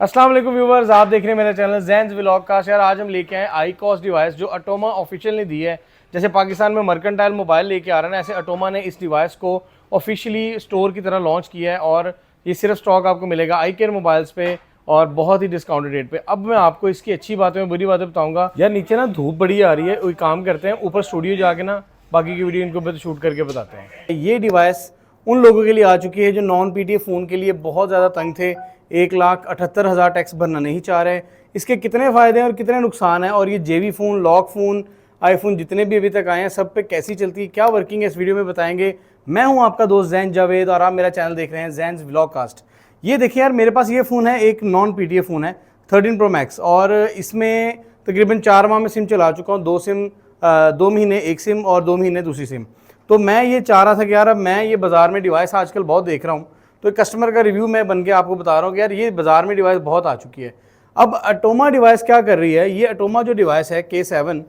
अस्सलाम वालेकुम व्यूवर्स, आप देख रहे हैं मेरा चैनल ज़ैन्स व्लॉग का। यार आज हम लेके आए आईकॉस डिवाइस जो अटोमा ऑफिशियल ने दी है। जैसे पाकिस्तान में मर्केंटाइल मोबाइल लेके आ रहा है ना, ऐसे अटोमा ने इस डिवाइस को ऑफिशियली स्टोर की तरह लॉन्च किया है और ये सिर्फ स्टॉक आपको मिलेगा आईकेयर मोबाइल्स पे और बहुत ही डिस्काउंटेड रेट पे। अब मैं आपको इसकी अच्छी बातें बुरी बातें बताऊंगा। यार नीचे ना धूप बड़ी आ रही है, कोई काम करते हैं ऊपर स्टूडियो जाके ना बाकी की वीडियो इनके ऊपर शूट करके बताते हैं। ये डिवाइस उन लोगों के लिए आ चुकी है जो नॉन पीटीए फ़ोन के लिए बहुत ज़्यादा तंग थे, 1,78,000 टैक्स भरना नहीं चाह रहे। इसके कितने फ़ायदे हैं और कितने नुकसान हैं, और ये जेबी फ़ोन, लॉक फ़ोन, आईफोन जितने भी अभी तक आए हैं सब पे कैसी चलती है, क्या वर्किंग है, इस वीडियो में बताएंगे। मैं हूं आपका दोस्त ज़ैन जावेद और आप मेरा चैनल देख रहे हैं ज़ैन्स व्लॉगकास्ट। ये देखिए यार, मेरे पास ये फ़ोन है, एक नॉन पीटीए फ़ोन है 13 प्रो मैक्स, और इसमें तकरीबन 4 माह में सिम चला चुका हूँ। 2 सिम, 2 महीने एक सिम और 2 महीने दूसरी सिम। तो मैं ये चाह रहा था कि यार अब मैं ये बाज़ार में डिवाइस आजकल बहुत देख रहा हूँ, तो एक कस्टमर का रिव्यू मैं बन के आपको बता रहा हूँ कि यार ये बाज़ार में डिवाइस बहुत आ चुकी है। अब अटोमा डिवाइस क्या कर रही है, ये अटोमा जो डिवाइस है K7,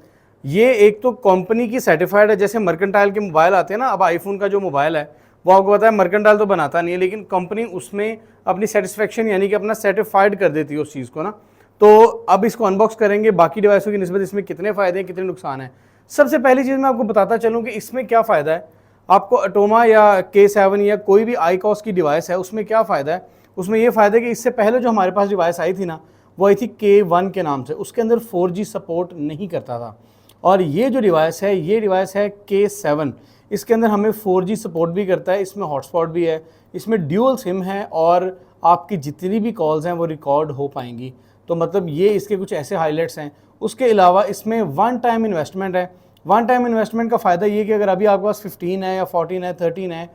ये एक तो कंपनी की सर्टिफाइड है। जैसे मर्केंटाइल के मोबाइल आते हैं ना, अब आईफोन का जो मोबाइल है वो आपको पता है मर्केंटाइल तो बनाता नहीं है, लेकिन कंपनी उसमें अपनी सेटिस्फेक्शन यानी कि अपना सर्टिफाइड कर देती है उस चीज़ को ना। तो अब इसको अनबॉक्स करेंगे, बाकी डिवाइसों की निस्बत इसमें कितने फ़ायदे हैं, कितने नुकसान हैं। सबसे पहली चीज़ मैं आपको बताता चलूँ कि इसमें क्या फ़ायदा है आपको। अटोमा या K7 या कोई भी आईकॉस की डिवाइस है, उसमें क्या फ़ायदा है। उसमें ये फ़ायदा है कि इससे पहले जो हमारे पास डिवाइस आई थी ना, वो आई थी K1 के नाम से, उसके अंदर 4G सपोर्ट नहीं करता था। और ये जो डिवाइस है, ये डिवाइस है K7, इसके अंदर हमें 4G सपोर्ट भी करता है, इसमें हॉटस्पॉट भी है, इसमें ड्यूअल सिम है और आपकी जितनी भी कॉल्स हैं वो रिकॉर्ड हो पाएंगी। तो मतलब ये इसके कुछ ऐसे हाईलाइट्स हैं। उसके अलावा इसमें वन टाइम इन्वेस्टमेंट है। वन टाइम इन्वेस्टमेंट का फ़ायदा ये कि अगर अभी आपके पास 15 है या 14 है, 13 है,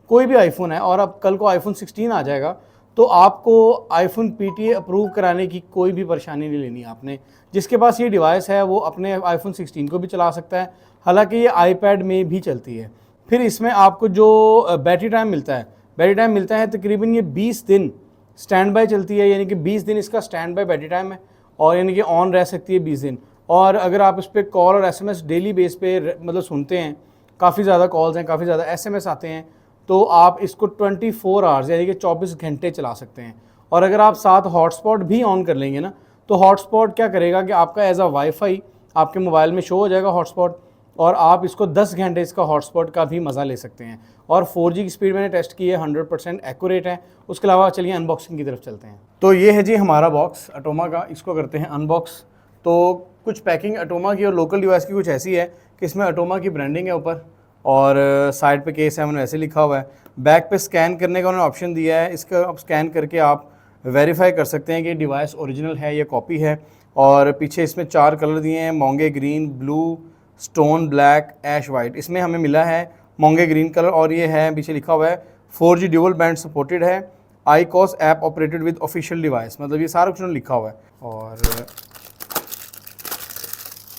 कोई भी आईफोन है, और अब कल को आईफोन 16 आ जाएगा, तो आपको आईफोन पीटीए अप्रूव कराने की कोई भी परेशानी नहीं लेनी आपने। जिसके पास ये डिवाइस है वो अपने आईफोन 16 को भी चला सकता है, हालांकि ये आईपैड में भी चलती है। फिर इसमें आपको जो बैटरी टाइम मिलता है, बैटरी टाइम मिलता है तकरीबन ये 20 दिन स्टैंड बाय चलती है, यानी कि 20 दिन इसका स्टैंड बाय बैटरी टाइम है, और यानी कि ऑन रह सकती है 20 दिन। और अगर आप इस पर कॉल और एसएमएस डेली बेस पे मतलब सुनते हैं, काफ़ी ज़्यादा कॉल्स हैं, काफ़ी ज़्यादा एसएमएस आते हैं, तो आप इसको 24 आवर्स यानी कि 24 घंटे चला सकते हैं। और अगर आप साथ हॉटस्पॉट भी ऑन कर लेंगे ना, तो हॉटस्पॉट क्या करेगा कि आपका एज अ वाईफाई आपके मोबाइल में शो हो जाएगा हॉटस्पॉट, और आप इसको 10 घंटे इसका हॉटस्पॉट का भी मज़ा ले सकते हैं। और 4G की स्पीड मैंने टेस्ट की है, 100% एक्यूरेट है। उसके अलावा चलिए अनबॉक्सिंग की तरफ चलते हैं। तो ये है जी हमारा बॉक्स अटोमा का, इसको करते हैं अनबॉक्स। तो कुछ पैकिंग अटोमा की और लोकल डिवाइस की कुछ ऐसी है कि इसमें अटोमा की ब्रांडिंग है ऊपर, और साइड पे K7 ऐसे लिखा हुआ है। बैक पे स्कैन करने का उन्होंने ऑप्शन दिया है, इसका आप स्कैन करके आप वेरीफाई कर सकते हैं कि डिवाइस ओरिजिनल है या कॉपी है। और पीछे इसमें 4 कलर दिए हैं, मोंगे ग्रीन, ब्लू, स्टोन ब्लैक, ऐश वाइट। इसमें हमें मिला है मोंगे ग्रीन कलर, और ये है पीछे लिखा हुआ है 4G ड्यूअल बैंड सपोर्टेड है, IQOS app operated with official device, मतलब ये सारा कुछ लिखा हुआ है। और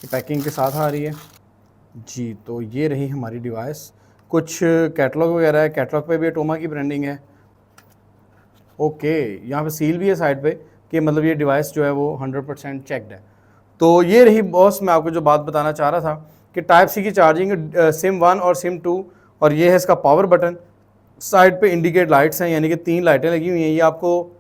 पैकिंग के साथ आ रही है जी। तो ये रही हमारी डिवाइस, कुछ कैटलॉग वगैरह है, कैटलॉग पे भी अटोमा की ब्रांडिंग है। ओके, यहाँ पे सील भी है साइड पे कि मतलब ये डिवाइस जो है वो 100% चेक्ड है। तो ये रही बॉस, मैं आपको जो बात बताना चाह रहा था कि टाइप सी की चार्जिंग सिम 1 और सिम 2, और ये है इसका पावर बटन। साइड पे इंडिकेट लाइट्स हैं, यानी कि 3 लाइटें लगी हुई हैं, ये आपको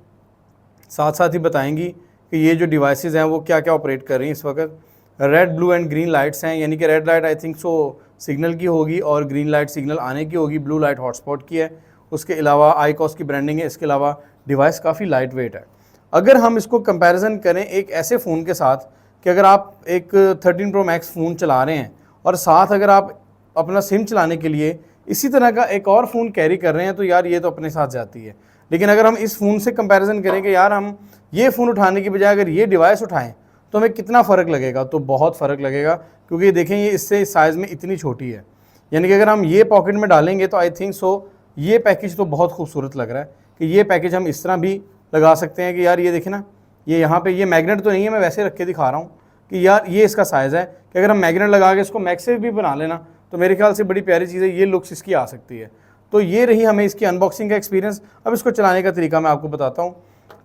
साथ साथ ही बताएंगी कि ये जो डिवाइसेस हैं वो क्या क्या ऑपरेट कर रही हैं इस वक्त। Red, blue and green lights हैं, यानी कि red light I think so signal की होगी और ग्रीन लाइट सिग्नल आने की होगी, ब्लू लाइट हॉटस्पॉट की है। उसके अलावा आईकॉस की ब्रांडिंग है। इसके अलावा डिवाइस काफ़ी लाइट वेट है। अगर हम इसको कंपैरिजन करें एक ऐसे फ़ोन के साथ कि अगर आप एक 13 प्रो मैक्स फ़ोन चला रहे हैं और साथ अगर आप अपना सिम चलाने के लिए इसी तरह का एक और फ़ोन कैरी कर रहे हैं, तो यार ये तो अपने साथ जाती है। लेकिन अगर हम इस फ़ोन से कंपैरिजन करें कि यार हम ये फ़ोन उठाने की बजाय अगर ये डिवाइस उठाएं तो हमें कितना फ़र्क लगेगा, तो बहुत फ़र्क लगेगा। क्योंकि देखें ये इससे साइज़ में इतनी छोटी है, यानी कि अगर हम ये पॉकेट में डालेंगे तो आई थिंक सो ये पैकेज तो बहुत खूबसूरत लग रहा है कि ये पैकेज हम इस तरह भी लगा सकते हैं कि यार ये देखें ना, ये यहाँ पे ये मैग्नेट तो नहीं है, मैं वैसे रख के दिखा रहा हूँ कि यार ये इसका साइज़ है कि अगर हम मैग्नेट लगा के इसको मैक्सेफ भी बना लेना तो मेरे ख्याल से बड़ी प्यारी चीज़ है, ये लुक्स इसकी आ सकती है। तो ये रही हमें इसकी अनबॉक्सिंग का एक्सपीरियंस। अब इसको चलाने का तरीका मैं आपको बताता हूँ।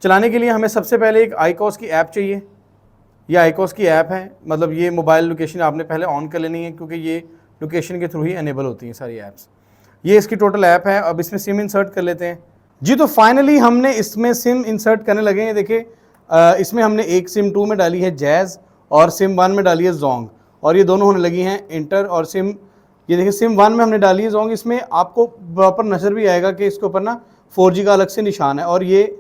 चलाने के लिए हमें सबसे पहले एक आईकॉस की ऐप चाहिए। ये आईकॉस की ऐप है, मतलब ये मोबाइल लोकेशन आपने पहले ऑन कर लेनी है, क्योंकि ये लोकेशन के थ्रू ही एनेबल होती हैं सारी ऐप्स। ये इसकी टोटल ऐप है। अब इसमें सिम इंसर्ट कर लेते हैं जी। तो फाइनली हमने इसमें सिम इंसर्ट करने लगे हैं। देखिए इसमें हमने एक सिम 2 में डाली है जैज़ और सिम 1 में डाली है जोंग, और ये दोनों होने लगी हैं इंटर। और सिम ये देखिए सिम 1 में हमने डाली है जोंग। इसमें आपको प्रॉपर नज़र भी आएगा कि इसके ऊपर ना 4G का अलग से निशान है, और ये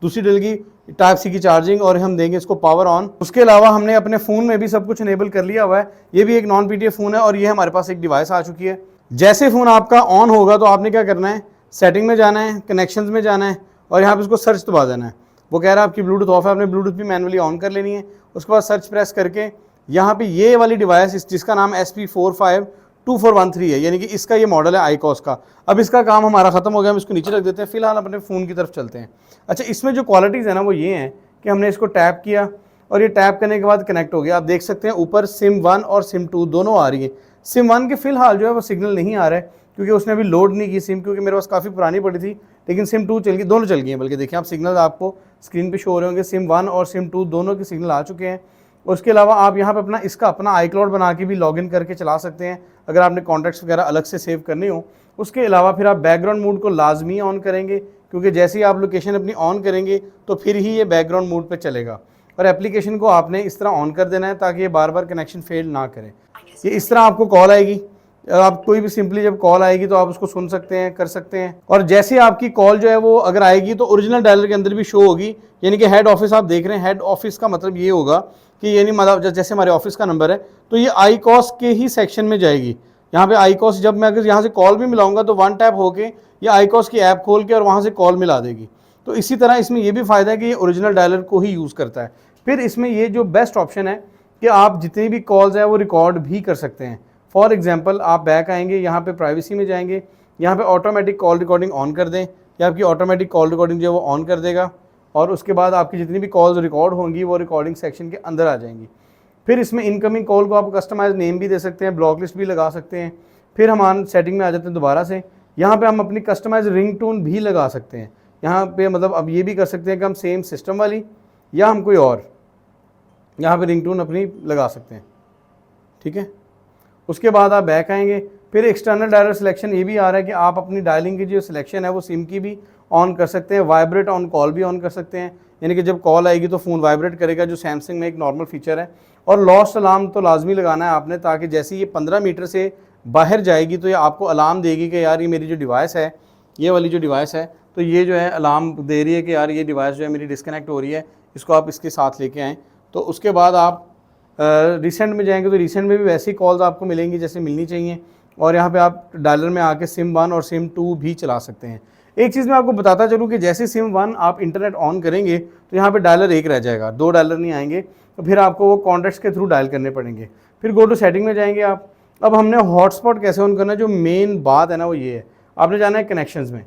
दूसरी डलेगी टाइप सी की चार्जिंग, और हम देंगे इसको पावर ऑन। उसके अलावा हमने अपने फ़ोन में भी सब कुछ इनेबल कर लिया हुआ है। ये भी एक नॉन पीटीएफ फ़ोन है, और ये हमारे पास एक डिवाइस आ चुकी है। जैसे फ़ोन आपका ऑन होगा तो आपने क्या करना है, सेटिंग में जाना है, कनेक्शंस में जाना है, और यहाँ पे उसको सर्च दबा देना है। वो कह रहा है आपकी ब्लूटूथ ऑफ है, आपने ब्लूटूथ भी मैनुअली ऑन कर लेनी है। उसके बाद सर्च प्रेस करके यहाँ पे ये वाली डिवाइस जिसका नाम SP452413 है, यानी कि इसका ये मॉडल है आईकॉस का। अब इसका काम हमारा खत्म हो गया, हम इसको नीचे रख देते हैं। फिलहाल अपने फ़ोन की तरफ चलते हैं। अच्छा, इसमें जो क्वालिटीज़ है ना वो ये हैं कि हमने इसको टैप किया, और ये टैप करने के बाद कनेक्ट हो गया। आप देख सकते हैं ऊपर सिम 1 और सिम 2 दोनों आ रही है। सिम 1 के फिलहाल जो है वो सिग्नल नहीं आ रहा है, क्योंकि उसने अभी लोड नहीं की सिम, क्योंकि मेरे पास काफ़ी पुरानी पड़ी थी। लेकिन सिम 2 चल गई, दोनों चल गई हैं। बल्कि देखिए आप सिग्नल आपको स्क्रीन पे शो हो रहे होंगे, सिम 1 और सिम 2 दोनों के सिग्नल आ चुके हैं। उसके अलावा आप यहाँ पे अपना आईक्लाउड बना के भी लॉगिन करके चला सकते हैं, अगर आपने कॉन्टैक्ट्स वगैरह अलग से सेव करने हो। उसके अलावा फिर आप बैकग्राउंड मोड को लाजमी ऑन करेंगे, क्योंकि जैसे ही आप लोकेशन अपनी ऑन करेंगे तो फिर ही ये बैकग्राउंड मोड पे चलेगा। और एप्लीकेशन को आपने इस तरह ऑन कर देना है ताकि ये बार बार कनेक्शन फेल ना करे। ये इस तरह आपको कॉल आएगी, आप कोई भी सिंपली जब कॉल आएगी तो आप उसको सुन सकते हैं, कर सकते हैं। और जैसे आपकी कॉल जो है वो अगर आएगी तो ओरिजिनल डायलर के अंदर भी शो होगी, यानी कि हेड ऑफिस आप देख रहे हैं। हेड ऑफिस का मतलब ये होगा कि यानी मतलब जैसे हमारे ऑफिस का नंबर है तो ये आईकॉस के ही सेक्शन में जाएगी। यहाँ पे आईकॉस, जब मैं अगर यहाँ से कॉल भी मिलाऊंगा तो वन टैप होके ये आईकॉस की ऐप खोल के और वहाँ से कॉल मिला देगी। तो इसी तरह इसमें ये भी फ़ायदा है कि ये ओरिजिनल डायलर को ही यूज़ करता है। फिर इसमें ये जो बेस्ट ऑप्शन है कि आप जितनी भी कॉल्स हैं वो रिकॉर्ड भी कर सकते हैं। फॉर एग्जांपल आप बैक आएंगे, यहाँ पे प्राइवेसी में जाएंगे, यहाँ पे ऑटोमेटिक कॉल रिकॉर्डिंग ऑन कर दें, या आपकी ऑटोमेटिक कॉल रिकॉर्डिंग जो है वो ऑन कर देगा, और उसके बाद आपकी जितनी भी कॉल्स रिकॉर्ड होंगी वो रिकॉर्डिंग सेक्शन के अंदर आ जाएंगी। फिर इसमें इनकमिंग कॉल को आप कस्टमाइज नेम भी दे सकते हैं, ब्लॉक लिस्ट भी लगा सकते हैं। फिर हम सेटिंग में आ जाते हैं दोबारा से, यहाँ पे हम अपनी कस्टमाइज रिंग टोन भी लगा सकते हैं। यहाँ पे मतलब अब ये भी कर सकते हैं कि हम सेम सिस्टम वाली या हम कोई और यहाँ पे रिंग टोन अपनी लगा सकते हैं। ठीक है, उसके बाद आप बैक आएंगे। फिर एक्सटर्नल डायलर सिलेक्शन ये भी आ रहा है कि आप अपनी डायलिंग की जो सिलेक्शन है वो सिम की भी ऑन कर सकते हैं, वाइब्रेट ऑन कॉल भी ऑन कर सकते हैं, यानी कि जब कॉल आएगी तो फ़ोन वाइब्रेट करेगा, जो सैमसंग में एक नॉर्मल फीचर है। और लॉस्ट अलार्म तो लाजमी लगाना है आपने, ताकि जैसे ये 15 मीटर से बाहर जाएगी तो ये आपको अलार्म देगी कि यार ये मेरी जो डिवाइस है, ये वाली जो डिवाइस है, तो ये जो है अलार्म दे रही है कि यार ये डिवाइस जो है मेरी डिस्कनेक्ट हो रही है, इसको आप इसके साथ लेके आएँ। तो उसके बाद आप रिसेंट में जाएंगे तो रिसेंट में भी वैसी कॉल्स आपको मिलेंगी जैसे मिलनी चाहिए, और यहाँ पे आप डायलर में आके सिम 1 और सिम 2 भी चला सकते हैं। एक चीज़ मैं आपको बताता चलूँ कि जैसे सिम 1 आप इंटरनेट ऑन करेंगे तो यहाँ पे डायलर एक रह जाएगा, 2 डायलर नहीं आएंगे, तो फिर आपको वो कॉन्टैक्ट्स के थ्रू डायल करने पड़ेंगे। फिर गो टू सेटिंग में जाएंगे आप। अब हमने हॉटस्पॉट कैसे ऑन करना है, जो मेन बात है ना वो ये है, आपने जाना है कनेक्शंस में।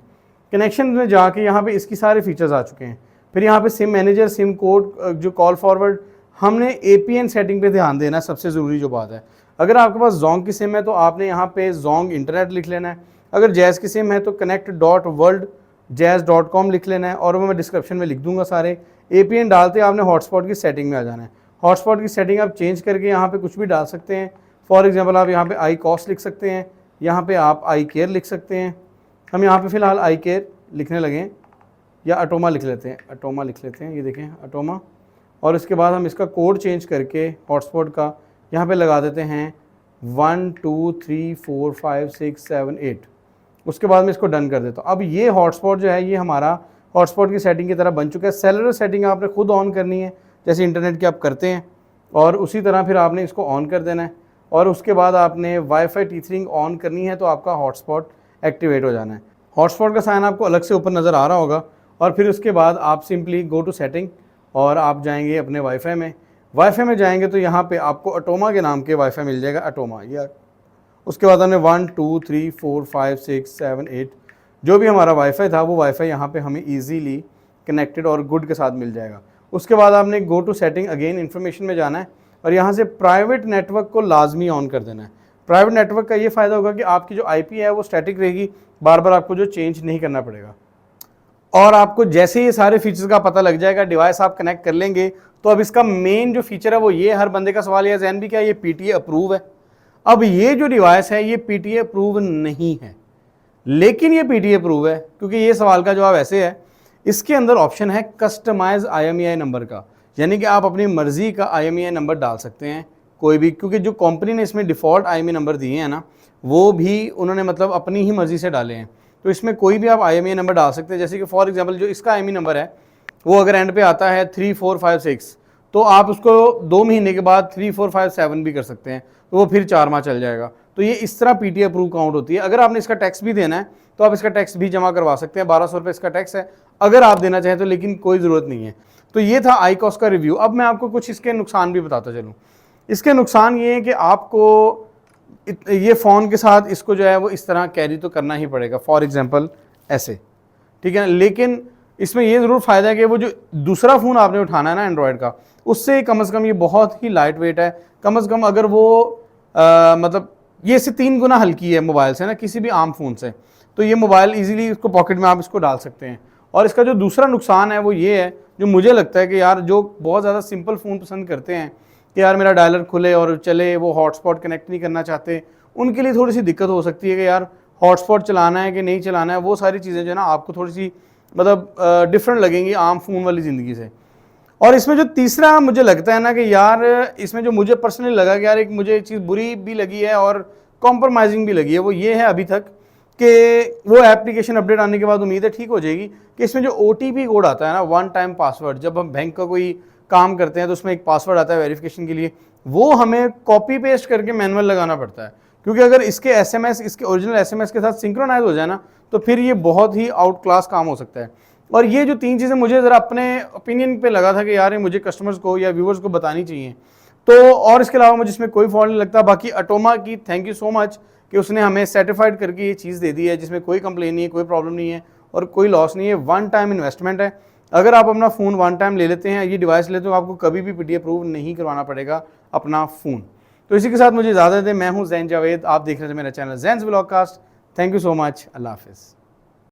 कनेक्शंस में जाके यहाँ पे इसकी सारे फीचर्स आ चुके हैं। फिर यहाँ पे सिम मैनेजर, सिम कोड, जो कॉल फॉरवर्ड, हमने APN सेटिंग पे ध्यान देना है, सबसे ज़रूरी जो बात है। अगर आपके पास जोंग की सिम है तो आपने यहाँ पे जोंग इंटरनेट लिख लेना है। अगर जैज़ की सिम है तो connect.worldjazz.com लिख लेना है, और वो मैं डिस्क्रिप्शन में लिख दूंगा सारे। APN डालते आपने हॉटस्पॉट की सेटिंग में आ जाना है। हॉटस्पॉट की सेटिंग आप चेंज करके यहाँ पे कुछ भी डाल सकते हैं। फॉर एग्जाम्पल आप यहाँ पे iCOS लिख सकते हैं, यहाँ पे आप iCare लिख सकते हैं। हम यहाँ पे फ़िलहाल iCare लिखने लगे, या अटोमा लिख लेते हैं, अटोमा लिख लेते हैं, ये देखें अटोमा। और इसके बाद हम इसका कोड चेंज करके हॉटस्पॉट का यहाँ पे लगा देते हैं 1 2 3 4 5 6 7 8। उसके बाद मैं इसको डन कर देता हूँ। अब ये हॉटस्पॉट जो है ये हमारा हॉटस्पॉट की सेटिंग की तरह बन चुका है। सेलुलर सेटिंग आपने खुद ऑन करनी है, जैसे इंटरनेट की आप करते हैं, और उसी तरह फिर आपने इसको ऑन कर देना है। और उसके बाद आपने वाईफाई टीथरिंग ऑन करनी है, तो आपका हॉटस्पॉट एक्टिवेट हो जाना है। हॉटस्पॉट का साइन आपको अलग से ऊपर नज़र आ रहा होगा। और फिर उसके बाद आप सिंपली गो टू सेटिंग, और आप जाएंगे अपने वाईफाई में। वाईफाई में जाएंगे तो यहाँ पे आपको अटोमा के नाम के वाईफाई मिल जाएगा, अटोमा। या उसके बाद हमने 1 2 3 4 5 6 7 8 जो भी हमारा वाईफाई था वो वाईफाई यहाँ पे हमें इजीली कनेक्टेड और गुड के साथ मिल जाएगा। उसके बाद आपने go to setting, again information में जाना है, और यहाँ से प्राइवेट नेटवर्क को लाजमी ऑन कर देना है। प्राइवेट नेटवर्क का ये फ़ायदा होगा कि आपकी जो IP है वो स्टैटिक रहेगी, बार बार आपको जो चेंज नहीं करना पड़ेगा। और आपको जैसे ये सारे फीचर्स का पता लग जाएगा, डिवाइस आप कनेक्ट कर लेंगे, तो अब इसका मेन जो फीचर है वो ये, हर बंदे का सवाल है जैन भी क्या ये PTA अप्रूव है। अब ये जो डिवाइस है ये PTA अप्रूव नहीं है, लेकिन ये PTA अप्रूव है, क्योंकि ये सवाल का जवाब ऐसे है, इसके अंदर ऑप्शन है कस्टमाइज IMEI नंबर का, यानी कि आप अपनी मर्जी का IMEI नंबर डाल सकते हैं कोई भी, क्योंकि जो कंपनी ने इसमें डिफ़ॉल्ट IMEI नंबर दिए हैं ना, वो भी उन्होंने मतलब अपनी ही मर्जी से डाले हैं। तो इसमें कोई भी आप IMEI नंबर डाल सकते हैं। जैसे कि फॉर एग्जांपल जो इसका IMEI नंबर है वो अगर एंड पे आता है 3456, तो आप उसको 2 महीने के बाद 3457 भी कर सकते हैं, तो वो फिर 4 माह चल जाएगा। तो ये इस तरह PTA अप्रूव काउंट होती है। अगर आपने इसका टैक्स भी देना है तो आप इसका टैक्स भी जमा करवा सकते हैं। 1200 रुपये इसका टैक्स है अगर आप देना चाहें तो, लेकिन कोई ज़रूरत नहीं है। तो ये था iQOS का रिव्यू। अब मैं आपको कुछ इसके नुकसान भी बताता चलूँ। इसके नुकसान ये है कि आपको ये फ़ोन के साथ इसको जो है वो इस तरह कैरी तो करना ही पड़ेगा, फॉर एग्जांपल ऐसे, ठीक है। लेकिन इसमें ये ज़रूर फ़ायदा है कि वो जो दूसरा फ़ोन आपने उठाना है ना एंड्रॉयड का, उससे कम से कम ये बहुत ही लाइट वेट है। कम से कम अगर वो मतलब ये इससे 3 गुना हल्की है मोबाइल से ना, किसी भी आम फ़ोन से। तो ये मोबाइल ईजिली इसको पॉकेट में आप इसको डाल सकते हैं। और इसका जो दूसरा नुकसान है वो ये है, जो मुझे लगता है कि यार जो बहुत ज़्यादा सिंपल फ़ोन पसंद करते हैं कि यार मेरा डायलर खुले और चले, वो हॉटस्पॉट कनेक्ट नहीं करना चाहते, उनके लिए थोड़ी सी दिक्कत हो सकती है कि यार हॉटस्पॉट चलाना है कि नहीं चलाना है। वो सारी चीज़ें जो है ना आपको थोड़ी सी मतलब डिफरेंट लगेंगी आम फ़ोन वाली ज़िंदगी से। और इसमें जो तीसरा मुझे लगता है ना कि यार इसमें जो मुझे पर्सनली लगा कि यार एक मुझे चीज़ बुरी भी लगी है और कॉम्प्रोमाइजिंग भी लगी है, वो ये है अभी तक कि वो एप्लीकेशन अपडेट आने के बाद उम्मीद है ठीक हो जाएगी कि इसमें जो OTP कोड आता है ना, 1 टाइम पासवर्ड, जब हम बैंक का कोई काम करते हैं तो उसमें एक पासवर्ड आता है वेरिफिकेशन के लिए, वो हमें कॉपी पेस्ट करके मैनुअल लगाना पड़ता है। क्योंकि अगर इसके SMS इसके ओरिजिनल SMS के साथ सिंक्रोनाइज हो जाए ना, तो फिर ये बहुत ही आउट क्लास काम हो सकता है। और ये जो 3 चीज़ें मुझे ज़रा अपने ओपिनियन पे लगा था कि यार ये मुझे कस्टमर्स को या व्यूवर्स को बतानी चाहिए। तो और इसके अलावा मुझे इसमें कोई फॉल्ट नहीं लगता। बाकी अटोमा की थैंक यू सो मच कि उसने हमें सर्टिफाइड करके ये चीज़ दे दी है, जिसमें कोई कंप्लेन नहीं है, कोई प्रॉब्लम नहीं है और कोई लॉस नहीं है। 1 टाइम इन्वेस्टमेंट है। अगर आप अपना फ़ोन 1 टाइम ले लेते हैं, ये डिवाइस लेते हो, आपको कभी भी PTA अप्रूव नहीं करवाना पड़ेगा अपना फ़ोन। तो इसी के साथ मुझे इजाज़त है। मैं हूँ ज़ैन जावेद, आप देख रहे थे मेरा channel Zain's vlogcast. Thank you so much. अल्लाह हाफ़िज़।